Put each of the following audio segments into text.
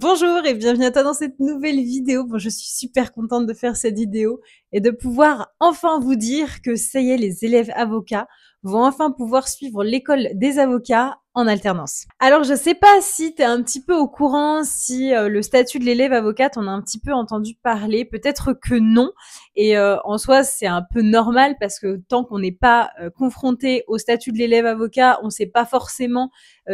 Bonjour et bienvenue à toi dans cette nouvelle vidéo. Bon, je suis super contente de faire cette vidéo et de pouvoir enfin vous dire que ça y est, les élèves avocats vont enfin pouvoir suivre l'école des avocats en alternance. Alors, je sais pas si tu es un petit peu au courant, si le statut de l'élève avocat, on a un petit peu entendu parler, peut-être que non. Et en soi, c'est un peu normal parce que tant qu'on n'est pas confronté au statut de l'élève avocat, on ne sait pas forcément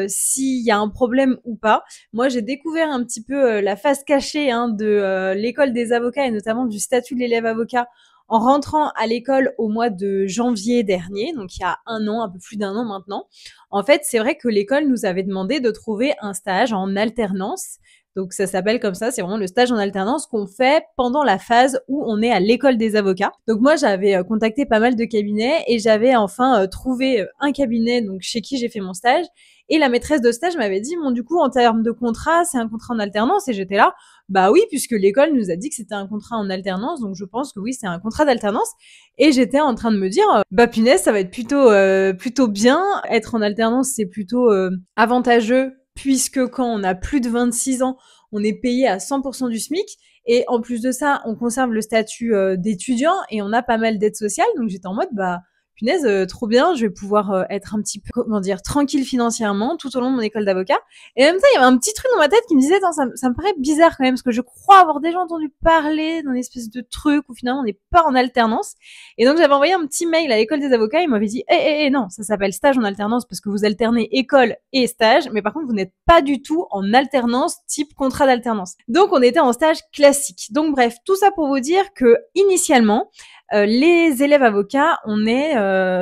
s'il y a un problème ou pas. Moi, j'ai découvert un petit peu la face cachée de l'école des avocats et notamment du statut de l'élève avocat en rentrant à l'école au mois de janvier dernier, donc il y a un an, un peu plus d'un an maintenant. En fait, c'est vrai que l'école nous avait demandé de trouver un stage en alternance. Donc ça s'appelle comme ça, c'est vraiment le stage en alternance qu'on fait pendant la phase où on est à l'école des avocats. Donc moi j'avais contacté pas mal de cabinets et j'avais enfin trouvé un cabinet donc chez qui j'ai fait mon stage. Et la maîtresse de stage m'avait dit, bon, du coup, en termes de contrat, c'est un contrat en alternance. Et j'étais là, bah oui, puisque l'école nous a dit que c'était un contrat en alternance. Donc, je pense que oui, c'est un contrat d'alternance. Et j'étais en train de me dire, bah punaise, ça va être plutôt bien. Être en alternance, c'est plutôt avantageux, puisque quand on a plus de 26 ans, on est payé à 100% du SMIC. Et en plus de ça, on conserve le statut d'étudiant et on a pas mal d'aides sociales. Donc, j'étais en mode, bah, punaise, trop bien, je vais pouvoir être un petit peu, comment dire, tranquille financièrement tout au long de mon école d'avocat. Et en même temps, il y avait un petit truc dans ma tête qui me disait, ça me paraît bizarre quand même, parce que je crois avoir déjà entendu parler d'un espèce de truc où finalement on n'est pas en alternance. Et donc j'avais envoyé un petit mail à l'école des avocats, ils m'avaient dit, non, ça s'appelle stage en alternance parce que vous alternez école et stage, mais par contre vous n'êtes pas du tout en alternance type contrat d'alternance. Donc on était en stage classique. Donc bref, tout ça pour vous dire que initialement, les élèves avocats, on est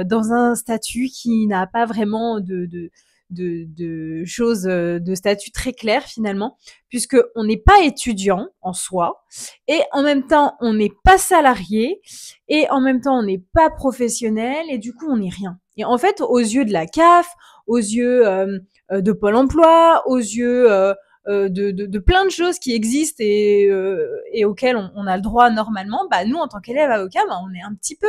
dans un statut qui n'a pas vraiment de choses, de statut très clair finalement, puisque on n'est pas étudiant en soi, et en même temps on n'est pas salarié, et en même temps on n'est pas professionnel, et du coup on n'est rien. Et en fait, aux yeux de la CAF, aux yeux de Pôle Emploi, aux yeux de plein de choses qui existent et auxquelles on a le droit normalement, bah nous en tant qu'élèves avocats, bah, on est un petit peu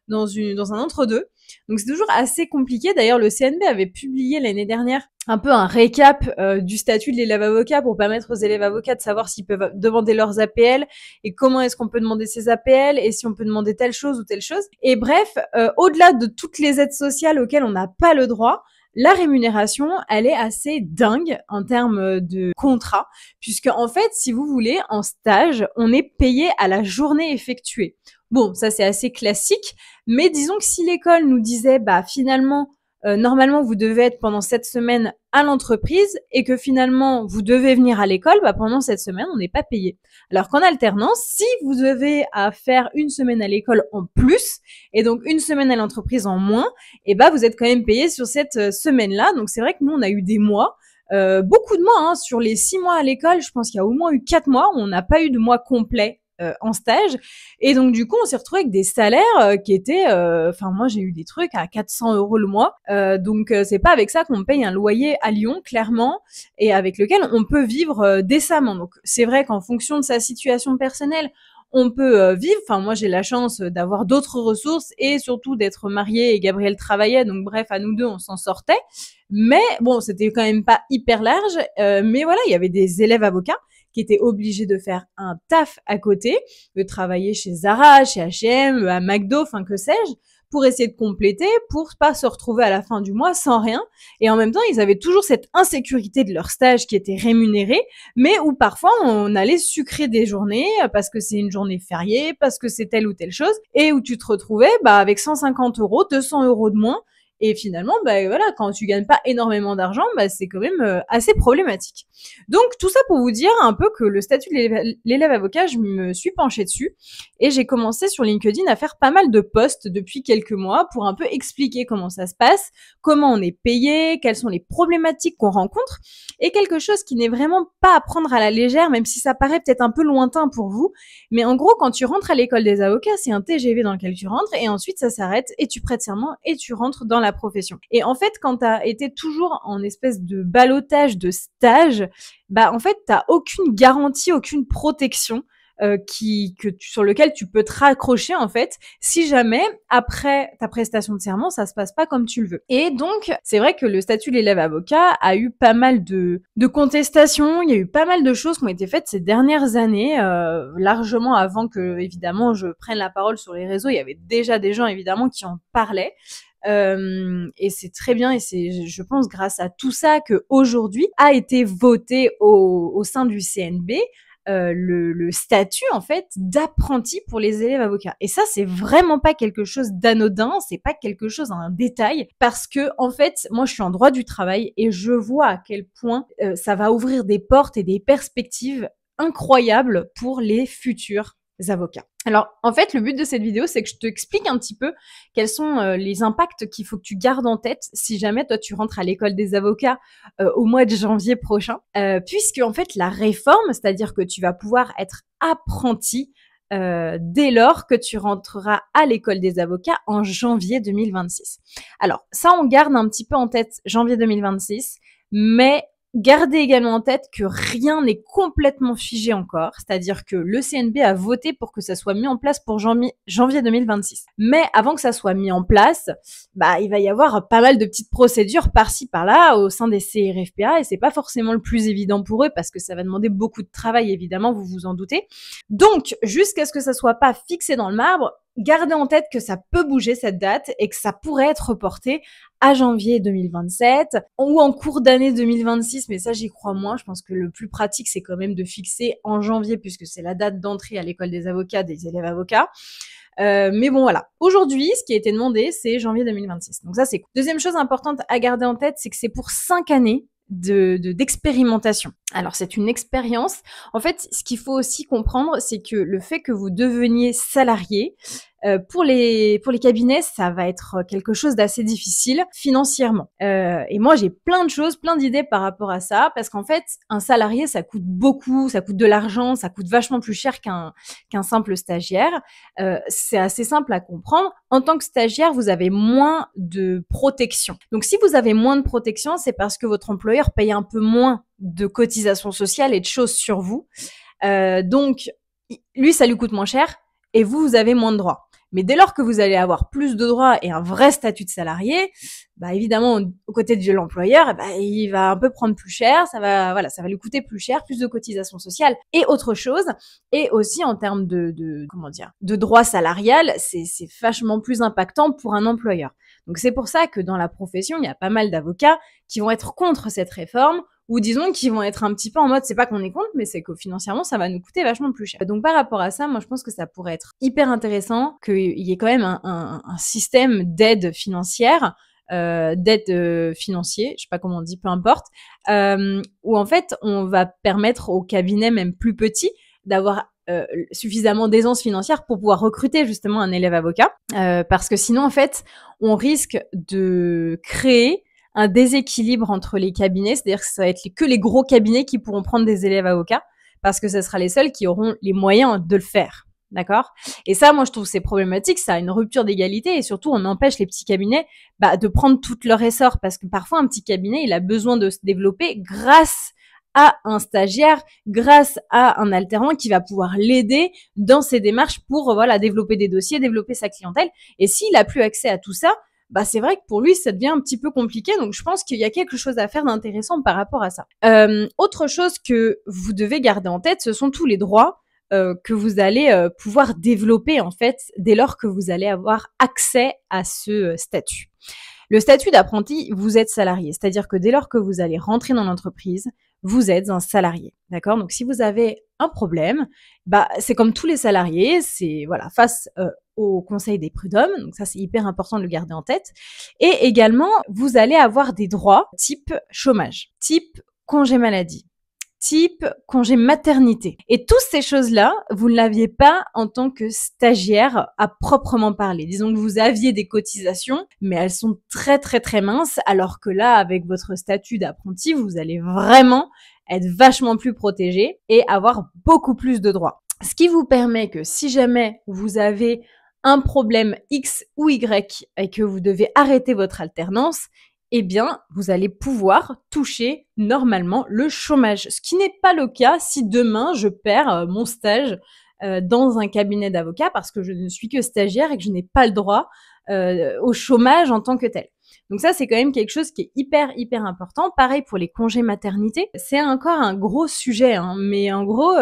dans un entre-deux. Donc c'est toujours assez compliqué. D'ailleurs, le CNB avait publié l'année dernière un peu un récap du statut de l'élève avocat pour permettre aux élèves avocats de savoir s'ils peuvent demander leurs APL et comment est-ce qu'on peut demander ces APL et si on peut demander telle chose ou telle chose. Et bref, au-delà de toutes les aides sociales auxquelles on n'a pas le droit, la rémunération, elle est assez dingue en termes de contrat, puisque en fait, si vous voulez, en stage, on est payé à la journée effectuée. Bon, ça c'est assez classique, mais disons que si l'école nous disait, bah finalement, normalement vous devez être pendant cette semaine à l'entreprise et que finalement vous devez venir à l'école, bah pendant cette semaine on n'est pas payé. Alors qu'en alternance, si vous devez faire une semaine à l'école en plus et donc une semaine à l'entreprise en moins, et bah vous êtes quand même payé sur cette semaine-là. Donc c'est vrai que nous on a eu des mois, beaucoup de mois, sur les 6 mois à l'école, je pense qu'il y a au moins eu 4 mois où on n'a pas eu de mois complet en stage, et donc du coup on s'est retrouvé avec des salaires qui étaient, enfin moi j'ai eu des trucs à 400 € le mois, donc c'est pas avec ça qu'on paye un loyer à Lyon clairement, et avec lequel on peut vivre décemment. Donc c'est vrai qu'en fonction de sa situation personnelle, on peut vivre. Enfin moi j'ai la chance d'avoir d'autres ressources et surtout d'être mariée et Gabriel travaillait, donc bref à nous deux on s'en sortait. Mais bon c'était quand même pas hyper large, mais voilà il y avait des élèves avocats qui étaient obligés de faire un taf à côté, de travailler chez Zara, chez H&M, à McDo, enfin que sais-je, pour essayer de compléter, pour pas se retrouver à la fin du mois sans rien. Et en même temps, ils avaient toujours cette insécurité de leur stage qui était rémunéré, mais où parfois on allait sucrer des journées parce que c'est une journée fériée, parce que c'est telle ou telle chose, et où tu te retrouvais avec 150 €, 200 € de moins. Et finalement, bah voilà, quand tu gagnes pas énormément d'argent, bah c'est quand même assez problématique. Donc tout ça pour vous dire un peu que le statut de l'élève avocat, je me suis penchée dessus et j'ai commencé sur LinkedIn à faire pas mal de posts depuis quelques mois pour un peu expliquer comment ça se passe, comment on est payé, quelles sont les problématiques qu'on rencontre, et quelque chose qui n'est vraiment pas à prendre à la légère, même si ça paraît peut-être un peu lointain pour vous. Mais en gros, quand tu rentres à l'école des avocats, c'est un TGV dans lequel tu rentres et ensuite ça s'arrête et tu prêtes serment et tu rentres dans la profession. Et en fait, quand tu as été toujours en espèce de ballottage de stage, bah en fait, t'as aucune garantie, aucune protection sur lequel tu peux te raccrocher en fait, si jamais après ta prestation de serment, ça se passe pas comme tu le veux. Et donc, c'est vrai que le statut de l'élève avocat a eu pas mal de contestations, il y a eu pas mal de choses qui ont été faites ces dernières années, largement avant que, évidemment, je prenne la parole sur les réseaux. Il y avait déjà des gens, évidemment, qui en parlaient. Et c'est très bien, et c'est, je pense, grâce à tout ça que aujourd'hui a été voté au sein du CNB le statut en fait d'apprenti pour les élèves avocats. Et ça, c'est vraiment pas quelque chose d'anodin, c'est pas quelque chose, un détail, parce que en fait, moi, je suis en droit du travail et je vois à quel point ça va ouvrir des portes et des perspectives incroyables pour les futurs avocats. Alors, en fait, le but de cette vidéo, c'est que je t'explique un petit peu quels sont les impacts qu'il faut que tu gardes en tête si jamais toi tu rentres à l'école des avocats au mois de janvier prochain, puisque en fait la réforme, c'est-à-dire que tu vas pouvoir être apprenti dès lors que tu rentreras à l'école des avocats en janvier 2026. Alors, ça, on garde un petit peu en tête janvier 2026, mais gardez également en tête que rien n'est complètement figé encore, c'est-à-dire que le CNB a voté pour que ça soit mis en place pour janvier 2026. Mais avant que ça soit mis en place, il va y avoir pas mal de petites procédures par-ci par-là au sein des CRFPA, et c'est pas forcément le plus évident pour eux parce que ça va demander beaucoup de travail, évidemment, vous vous en doutez. Donc, jusqu'à ce que ça soit pas fixé dans le marbre, gardez en tête que ça peut bouger cette date et que ça pourrait être reporté à janvier 2027 ou en cours d'année 2026, mais ça, j'y crois moins. Je pense que le plus pratique, c'est quand même de fixer en janvier puisque c'est la date d'entrée à l'école des avocats, des élèves avocats. Mais bon, voilà. Aujourd'hui, ce qui a été demandé, c'est janvier 2026. Donc ça, c'est cool. Deuxième chose importante à garder en tête, c'est que c'est pour 5 années d'expérimentation. Alors, c'est une expérience. En fait, ce qu'il faut aussi comprendre, c'est que le fait que vous deveniez salarié, pour les cabinets, ça va être quelque chose d'assez difficile financièrement. Et moi, j'ai plein de choses, plein d'idées par rapport à ça, parce qu'en fait, un salarié, ça coûte beaucoup, ça coûte de l'argent, ça coûte vachement plus cher qu'un simple stagiaire. C'est assez simple à comprendre. En tant que stagiaire, vous avez moins de protection. Donc, si vous avez moins de protection, c'est parce que votre employeur paye un peu moins de cotisations sociales et de choses sur vous. Donc, lui, ça lui coûte moins cher et vous avez moins de droits. Mais dès lors que vous allez avoir plus de droits et un vrai statut de salarié, évidemment, aux côtés de l'employeur, il va un peu prendre plus cher, ça va lui coûter plus cher, plus de cotisations sociales et autre chose. Et aussi en termes de droit salarial, c'est vachement plus impactant pour un employeur. Donc c'est pour ça que dans la profession, il y a pas mal d'avocats qui vont être contre cette réforme, ou disons qu'ils vont être un petit peu en mode, c'est pas qu'on est contre, mais c'est que financièrement, ça va nous coûter vachement plus cher. Donc par rapport à ça, moi je pense que ça pourrait être hyper intéressant qu'il y ait quand même un système d'aide financière, d'aide financier, je sais pas comment on dit, peu importe, où en fait on va permettre aux cabinets même plus petits d'avoir suffisamment d'aisance financière pour pouvoir recruter justement un élève avocat, parce que sinon en fait on risque de créer un déséquilibre entre les cabinets, c'est-à-dire que ça va être que les gros cabinets qui pourront prendre des élèves avocats, parce que ce sera les seuls qui auront les moyens de le faire. D'accord? Et ça, moi, je trouve c'est problématique, ça a une rupture d'égalité et surtout, on empêche les petits cabinets de prendre tout leur essor parce que parfois, un petit cabinet, il a besoin de se développer grâce à un stagiaire, grâce à un alternant qui va pouvoir l'aider dans ses démarches pour développer des dossiers, développer sa clientèle. Et s'il a plus accès à tout ça, c'est vrai que pour lui, ça devient un petit peu compliqué. Donc, je pense qu'il y a quelque chose à faire d'intéressant par rapport à ça. Autre chose que vous devez garder en tête, ce sont tous les droits que vous allez pouvoir développer, en fait, dès lors que vous allez avoir accès à ce statut. Le statut d'apprenti, vous êtes salarié. C'est-à-dire que dès lors que vous allez rentrer dans l'entreprise, vous êtes un salarié. D'accord? Donc, si vous avez un problème, c'est comme tous les salariés, c'est face au Conseil des prud'hommes, donc ça c'est hyper important de le garder en tête. Et également, vous allez avoir des droits type chômage, type congé maladie, type congé maternité. Et toutes ces choses-là, vous ne l'aviez pas en tant que stagiaire à proprement parler. Disons que vous aviez des cotisations, mais elles sont très très très minces, alors que là, avec votre statut d'apprenti, vous allez vraiment être vachement plus protégé et avoir beaucoup plus de droits. Ce qui vous permet que si jamais vous avez un problème X ou Y et que vous devez arrêter votre alternance, eh bien, vous allez pouvoir toucher normalement le chômage. Ce qui n'est pas le cas si demain je perds mon stage dans un cabinet d'avocat parce que je ne suis que stagiaire et que je n'ai pas le droit au chômage en tant que tel. Donc ça, c'est quand même quelque chose qui est hyper, hyper important. Pareil pour les congés maternité. C'est encore un gros sujet, hein, mais en gros,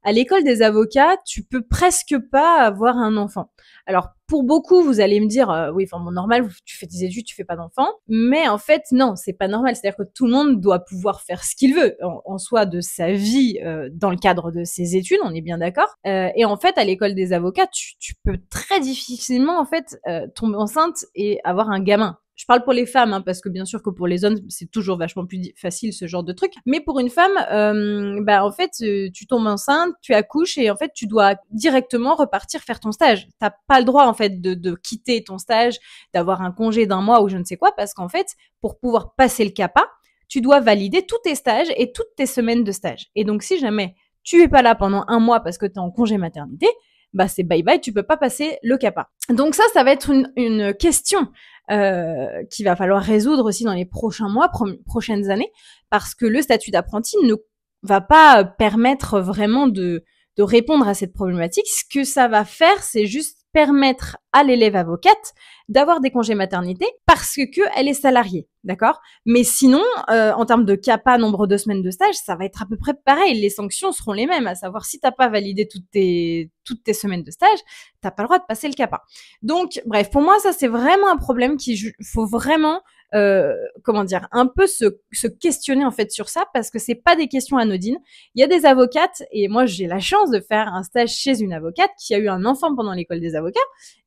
à l'école des avocats, tu peux presque pas avoir un enfant. Alors, pour beaucoup, vous allez me dire, oui, enfin, bon, normal, tu fais tes études, tu fais pas d'enfant. Mais en fait, non, c'est pas normal. C'est-à-dire que tout le monde doit pouvoir faire ce qu'il veut, en soi, de sa vie, dans le cadre de ses études, on est bien d'accord. Et en fait, à l'école des avocats, tu peux très difficilement, en fait, tomber enceinte et avoir un gamin. Je parle pour les femmes, hein, parce que bien sûr que pour les hommes, c'est toujours vachement plus facile ce genre de truc. Mais pour une femme, en fait, tu tombes enceinte, tu accouches et en fait, tu dois directement repartir faire ton stage. T'as pas le droit en fait de quitter ton stage, d'avoir un congé d'un mois ou je ne sais quoi, parce qu'en fait, pour pouvoir passer le CAPA, tu dois valider tous tes stages et toutes tes semaines de stage. Et donc, si jamais tu es pas là pendant un mois parce que tu es en congé maternité, bah c'est bye bye, tu peux pas passer le CAPA. Donc ça va être une question qu'il va falloir résoudre aussi dans les prochains mois, prochaines années, parce que le statut d'apprenti ne va pas permettre vraiment de répondre à cette problématique. Ce que ça va faire, c'est juste permettre à l'élève avocate d'avoir des congés maternité parce que elle est salariée, d'accord? Mais sinon, en termes de CAPA, nombre de semaines de stage, ça va être à peu près pareil. Les sanctions seront les mêmes, à savoir si t'as pas validé toutes tes semaines de stage, t'as pas le droit de passer le CAPA. Donc, bref, pour moi, ça c'est vraiment un problème qu'il faut vraiment un peu se questionner en fait sur ça parce que c'est pas des questions anodines. Il y a des avocates et moi j'ai la chance de faire un stage chez une avocate qui a eu un enfant pendant l'école des avocats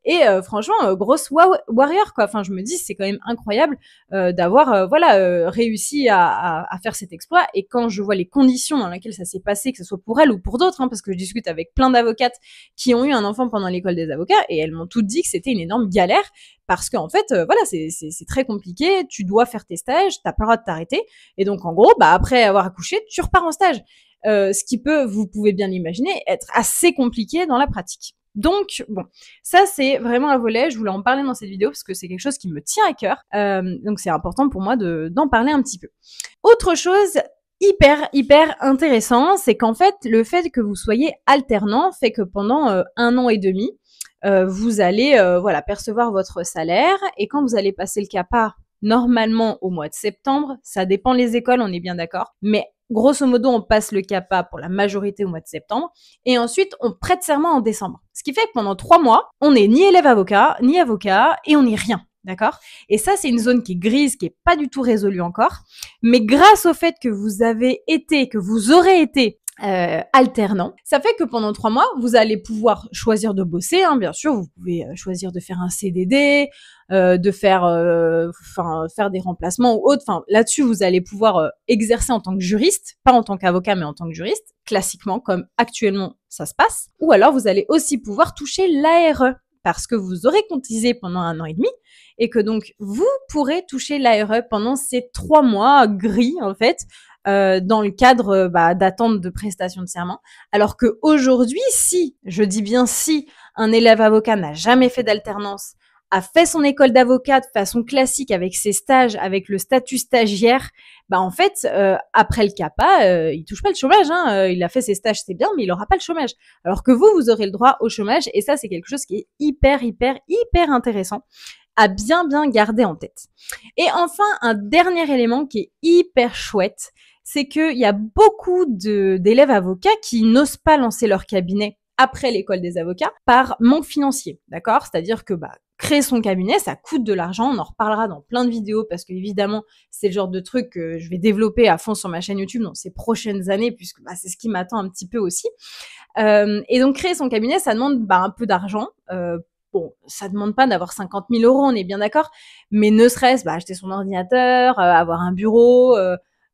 et franchement grosse warrior quoi. Enfin je me dis c'est quand même incroyable d'avoir réussi à faire cet exploit et quand je vois les conditions dans lesquelles ça s'est passé, que ce soit pour elle ou pour d'autres, hein, parce que je discute avec plein d'avocates qui ont eu un enfant pendant l'école des avocats et elles m'ont toutes dit que c'était une énorme galère parce qu'en fait, c'est très compliqué, tu dois faire tes stages, t'as pas le droit de t'arrêter, et donc en gros, après avoir accouché, tu repars en stage. Ce qui peut, vous pouvez bien l'imaginer, être assez compliqué dans la pratique. Donc, bon, ça c'est vraiment un volet, je voulais en parler dans cette vidéo parce que c'est quelque chose qui me tient à cœur, donc c'est important pour moi d'en parler un petit peu. Autre chose hyper intéressant, c'est qu'en fait, le fait que vous soyez alternant fait que pendant 1 an et demi, vous allez percevoir votre salaire et quand vous allez passer le CAPA normalement au mois de septembre, ça dépend les écoles, on est bien d'accord, mais grosso modo on passe le CAPA pour la majorité au mois de septembre et ensuite on prête serment en décembre. Ce qui fait que pendant 3 mois, on n'est ni élève avocat, ni avocat et on n'est rien. D'accord? Et ça, c'est une zone qui est grise, qui est pas du tout résolue encore. Mais grâce au fait que vous aurez été alternant. Ça fait que pendant 3 mois, vous allez pouvoir choisir de bosser, hein, bien sûr. Vous pouvez choisir de faire un CDD, de faire des remplacements ou autre. Enfin, là-dessus, vous allez pouvoir exercer en tant que juriste, pas en tant qu'avocat, mais en tant que juriste, classiquement, comme actuellement ça se passe. Ou alors, vous allez aussi pouvoir toucher l'ARE, parce que vous aurez cotisé pendant 1 an et demi, et que donc, vous pourrez toucher l'ARE pendant ces 3 mois gris, en fait, dans le cadre d'attente de prestation de serment. Alors que aujourd'hui, si, je dis bien si, un élève avocat n'a jamais fait d'alternance, a fait son école d'avocat de façon classique avec ses stages, avec le statut stagiaire, en fait, après le CAPA, il touche pas le chômage. Hein, il a fait ses stages, c'est bien, mais il aura pas le chômage. Alors que vous aurez le droit au chômage, et ça, c'est quelque chose qui est hyper intéressant à bien garder en tête. Et enfin, un dernier élément qui est hyper chouette, c'est qu'il y a beaucoup d'élèves avocats qui n'osent pas lancer leur cabinet après l'école des avocats par manque financier, d'accord? C'est-à-dire que créer son cabinet, ça coûte de l'argent. On en reparlera dans plein de vidéos parce que évidemment, c'est le genre de truc que je vais développer à fond sur ma chaîne YouTube dans ces prochaines années puisque c'est ce qui m'attend un petit peu aussi. Et donc, créer son cabinet, ça demande un peu d'argent. Bon, ça demande pas d'avoir 50 000 €, on est bien d'accord, mais ne serait-ce acheter son ordinateur, avoir un bureau,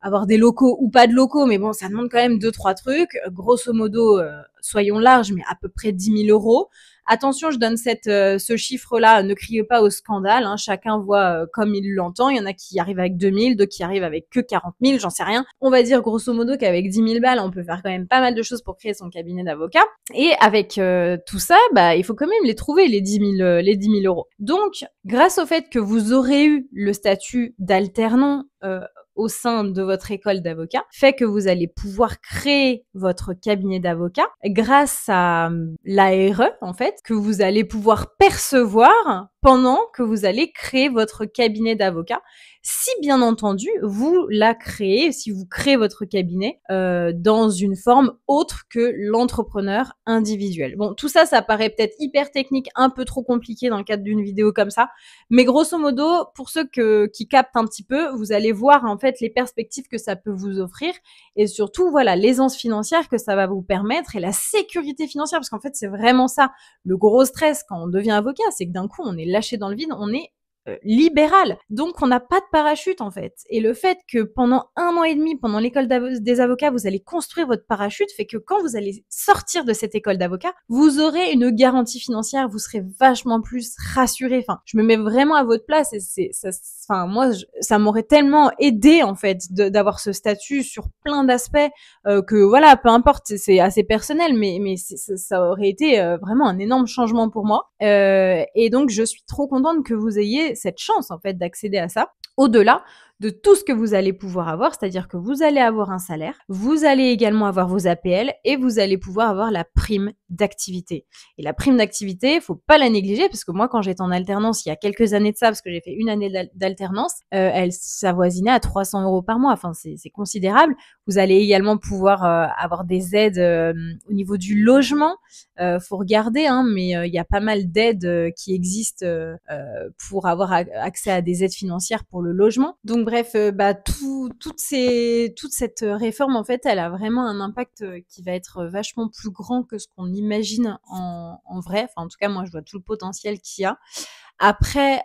avoir des locaux ou pas de locaux, mais bon, ça demande quand même 2-3 trucs. Grosso modo, soyons larges, mais à peu près 10 000 €. Attention, je donne ce chiffre-là, ne criez pas au scandale, hein, chacun voit comme il l'entend. Il y en a qui arrivent avec 2 000, d'autres qui arrivent avec que 40 000, j'en sais rien. On va dire grosso modo qu'avec 10 000 balles, on peut faire quand même pas mal de choses pour créer son cabinet d'avocat. Et avec tout ça, il faut quand même les trouver, les 10 000 €. Donc, grâce au fait que vous aurez eu le statut d'alternant au sein de votre école d'avocat fait que vous allez pouvoir créer votre cabinet d'avocat grâce à l'ARE, en fait, que vous allez pouvoir percevoir pendant que vous allez créer votre cabinet d'avocat. Si bien entendu, vous la créez, si vous créez votre cabinet dans une forme autre que l'entrepreneur individuel. Bon, tout ça, ça paraît peut-être hyper technique, un peu trop compliqué dans le cadre d'une vidéo comme ça, mais grosso modo, pour ceux qui captent un petit peu, vous allez voir en fait les perspectives que ça peut vous offrir et surtout, voilà, l'aisance financière que ça va vous permettre et la sécurité financière, parce qu'en fait, c'est vraiment ça, le gros stress quand on devient avocat, c'est que d'un coup, on est lâché dans le vide, on est libéral. Donc, on n'a pas de parachute, en fait. Et le fait que pendant 1 an et demi, pendant l'école des avocats, vous allez construire votre parachute fait que quand vous allez sortir de cette école d'avocat, vous aurez une garantie financière, vous serez vachement plus rassuré. Enfin, je me mets vraiment à votre place et moi, ça m'aurait tellement aidé, en fait, d'avoir ce statut sur plein d'aspects, que voilà, peu importe, c'est assez personnel, mais ça aurait été vraiment un énorme changement pour moi. Et donc, je suis trop contente que vous ayez cette chance en fait d'accéder à ça, au-delà de tout ce que vous allez pouvoir avoir, c'est-à-dire que vous allez avoir un salaire, vous allez également avoir vos APL et vous allez pouvoir avoir la prime d'activité. Et la prime d'activité, faut pas la négliger parce que moi, quand j'étais en alternance il y a quelques années de ça, parce que j'ai fait une année d'alternance, elle s'avoisinait à 300 € par mois. Enfin, c'est considérable. Vous allez également pouvoir avoir des aides au niveau du logement. Faut regarder, hein, mais il y a pas mal d'aides qui existent pour avoir accès à des aides financières pour le logement. Donc bref, toute cette réforme en fait, elle a vraiment un impact qui va être vachement plus grand que ce qu'on imagine en vrai. Enfin, en tout cas, moi, je vois tout le potentiel qu'il y a. Après,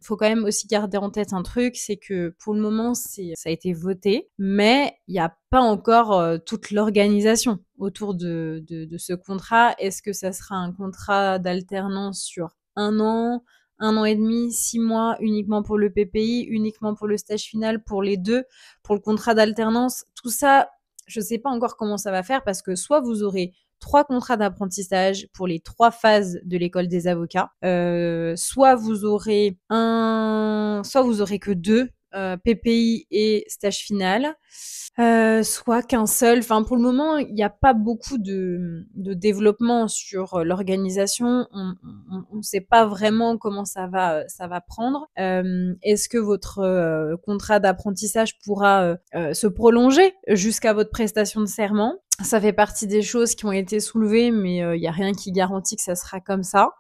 faut quand même aussi garder en tête un truc, c'est que pour le moment, ça a été voté, mais il n'y a pas encore toute l'organisation autour de ce contrat. Est-ce que ça sera un contrat d'alternance sur 1 an, 1 an et demi, 6 mois uniquement pour le PPI, uniquement pour le stage final, pour les deux, pour le contrat d'alternance? Tout ça, je sais pas encore comment ça va faire parce que soit vous aurez 3 contrats d'apprentissage pour les 3 phases de l'école des avocats, soit vous aurez que 2, PPI et stage final, soit qu'un seul. Enfin, pour le moment, il n'y a pas beaucoup de développement sur l'organisation. On sait pas vraiment comment ça va prendre. Est-ce que votre contrat d'apprentissage pourra se prolonger jusqu'à votre prestation de serment? Ça fait partie des choses qui ont été soulevées, mais il y a rien qui garantit que ça sera comme ça.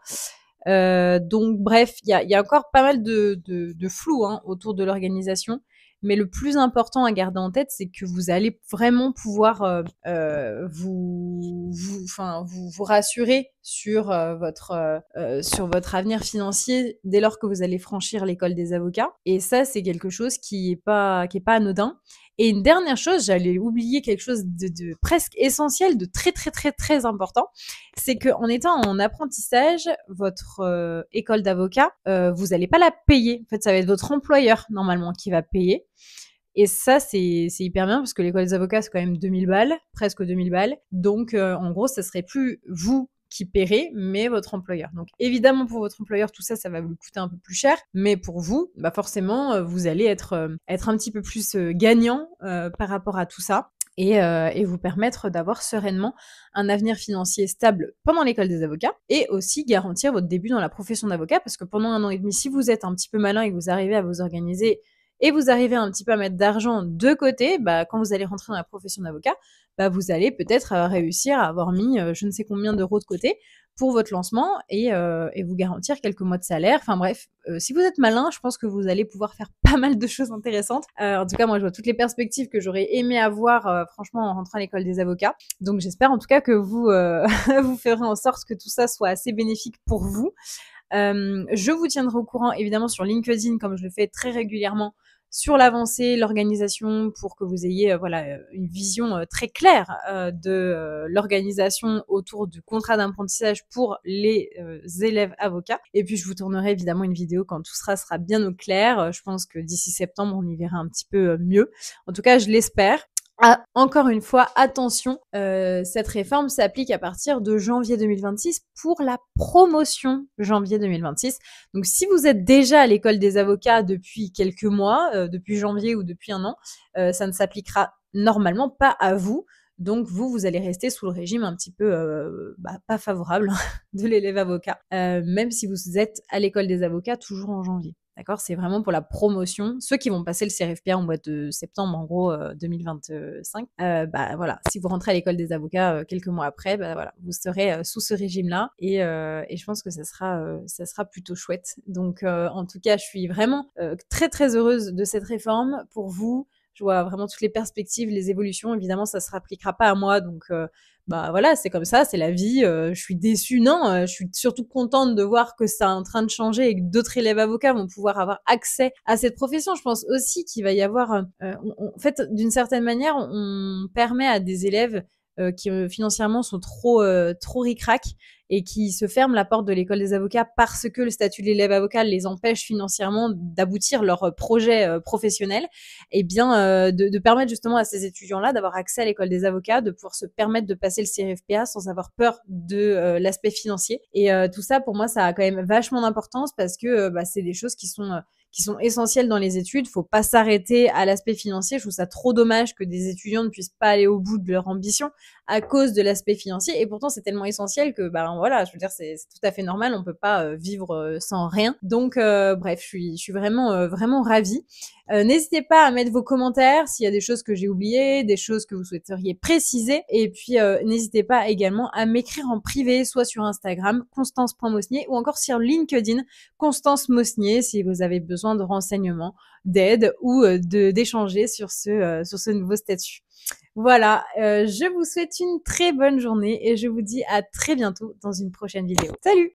Donc bref, il y a encore pas mal de flou hein, autour de l'organisation. Mais le plus important à garder en tête, c'est que vous allez vraiment pouvoir vous rassurer sur votre avenir financier dès lors que vous allez franchir l'école des avocats. Et ça, c'est quelque chose qui est pas anodin. Et une dernière chose, j'allais oublier quelque chose de presque essentiel, de très très très très important, c'est qu'en étant en apprentissage, votre école d'avocat, vous n'allez pas la payer. En fait, ça va être votre employeur normalement qui va payer. Et ça, c'est hyper bien parce que l'école des avocats, c'est quand même 2000 balles, presque 2000 balles. Donc, en gros, ça serait plus vous qui paierez, mais votre employeur. Donc, évidemment, pour votre employeur, tout ça, ça va vous coûter un peu plus cher. Mais pour vous, bah forcément, vous allez être un petit peu plus gagnant par rapport à tout ça. Et vous permettre d'avoir sereinement un avenir financier stable pendant l'école des avocats et aussi garantir votre début dans la profession d'avocat parce que pendant 1 an et demi, si vous êtes un petit peu malin et que vous arrivez à vous organiser et vous arrivez un petit peu à mettre d'argent de côté, bah, quand vous allez rentrer dans la profession d'avocat, bah, vous allez peut-être réussir à avoir mis je ne sais combien d'euros de côté pour votre lancement et vous garantir quelques mois de salaire. Enfin bref, si vous êtes malin, je pense que vous allez pouvoir faire pas mal de choses intéressantes. En tout cas, moi, je vois toutes les perspectives que j'aurais aimé avoir, franchement, en rentrant à l'école des avocats. Donc, j'espère en tout cas que vous vous ferez en sorte que tout ça soit assez bénéfique pour vous. Je vous tiendrai au courant, évidemment, sur LinkedIn, comme je le fais très régulièrement, sur l'avancée, l'organisation, pour que vous ayez une vision très claire de l'organisation autour du contrat d'apprentissage pour les élèves avocats. Et puis je vous tournerai évidemment une vidéo quand tout sera bien au clair. Je pense que d'ici septembre, on y verra un petit peu mieux. En tout cas, je l'espère. Ah, encore une fois, attention, cette réforme s'applique à partir de janvier 2026 pour la promotion janvier 2026. Donc si vous êtes déjà à l'école des avocats depuis quelques mois, depuis janvier ou depuis 1 an, ça ne s'appliquera normalement pas à vous. Donc vous allez rester sous le régime un petit peu pas favorable de l'élève avocat, même si vous êtes à l'école des avocats toujours en janvier. D'accord? C'est vraiment pour la promotion. Ceux qui vont passer le CRFPA en mois de septembre, en gros, 2025, voilà, si vous rentrez à l'école des avocats quelques mois après, voilà, vous serez sous ce régime-là et je pense que ça sera plutôt chouette. Donc, en tout cas, je suis vraiment très, très heureuse de cette réforme pour vous. Je vois vraiment toutes les perspectives, les évolutions. Évidemment, ça se appliquera pas à moi, donc voilà, c'est comme ça, c'est la vie. Je suis déçue, non, je suis surtout contente de voir que ça est en train de changer et que d'autres élèves avocats vont pouvoir avoir accès à cette profession. Je pense aussi qu'il va y avoir, en fait, d'une certaine manière, on permet à des élèves qui financièrement sont trop ric-rac et qui se ferment la porte de l'école des avocats parce que le statut de l'élève avocat les empêche financièrement d'aboutir leur projet professionnel, et bien de permettre justement à ces étudiants-là d'avoir accès à l'école des avocats, de pouvoir se permettre de passer le CRFPA sans avoir peur de l'aspect financier. Et tout ça, pour moi, ça a quand même vachement d'importance parce que c'est des choses qui sont essentielles dans les études. Faut pas s'arrêter à l'aspect financier. Je trouve ça trop dommage que des étudiants ne puissent pas aller au bout de leur ambition à cause de l'aspect financier. Et pourtant, c'est tellement essentiel que, voilà, je veux dire, c'est tout à fait normal. On peut pas vivre sans rien. Donc, bref, je suis vraiment ravie. N'hésitez pas à mettre vos commentaires s'il y a des choses que j'ai oubliées, des choses que vous souhaiteriez préciser. Et puis, n'hésitez pas également à m'écrire en privé, soit sur Instagram, constance.mosnier, ou encore sur LinkedIn, Constance Mosnier, si vous avez besoin de renseignements, d'aide ou d'échanger sur ce nouveau statut. Voilà, je vous souhaite une très bonne journée et je vous dis à très bientôt dans une prochaine vidéo. Salut!